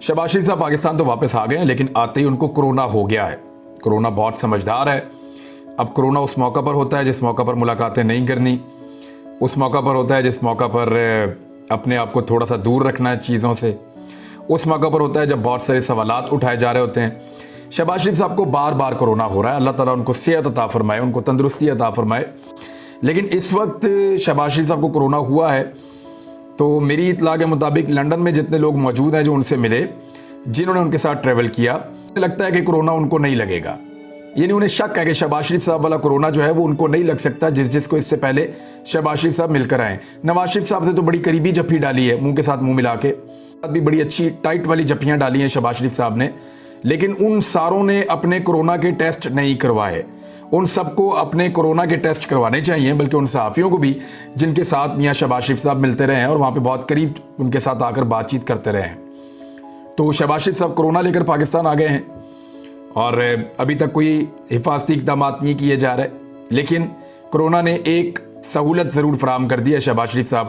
शहबाज शरीफ साहब पाकिस्तान तो वापस आ गए हैं, लेकिन आते ही उनको कोरोना हो गया है। कोरोना बहुत समझदार है। अब कोरोना उस मौका पर होता है जिस मौका पर मुलाकातें नहीं करनी, उस मौका पर होता है जिस मौका पर अपने आप को थोड़ा सा दूर रखना है चीज़ों से, उस मौका पर होता है जब बहुत सारे सवालात उठाए जा रहे होते हैं। शहबाज शरीफ साहब को बार बार कोरोना हो रहा है। अल्लाह ताला उनको सेहत अता फरमाए, उनको तंदुरुस्ती अता फरमाए। लेकिन इस वक्त शहबाज शरीफ साहब को कोरोना हुआ है तो मेरी इतला के मुताबिक लंदन में जितने लोग मौजूद हैं जो उनसे मिले, जिन्होंने उनके साथ ट्रैवल किया, लगता है कि कोरोना उनको नहीं लगेगा। यानी उन्हें शक है कि शहबाज शरीफ साहब वाला कोरोना जो है वो उनको नहीं लग सकता जिसको इससे पहले शहबाज शरीफ साहब मिलकर आए। नवाज शरीफ साहब से तो बड़ी करीबी जप्फी डाली है, मुंह के साथ मुंह मिला के भी बड़ी अच्छी टाइट वाली जप्फियां डाली हैं शहबाज शरीफ साहब ने, लेकिन उन सारों ने अपने कोरोना के टेस्ट नहीं करवाए। उन सबको अपने कोरोना के टेस्ट करवाने चाहिए, बल्कि उन सहाफ़ियों को भी जिनके साथ मियां शहबाज शरीफ साहब मिलते रहे हैं और वहाँ पे बहुत करीब उनके साथ आकर बातचीत करते रहे हैं। तो शहबाज शरीफ साहब कोरोना लेकर पाकिस्तान आ गए हैं और अभी तक कोई हिफाजती इक़दाम नहीं किए जा रहे, लेकिन कोरोना ने एक सहूलत ज़रूर फराहम कर दी है शहबाज शरीफ साहब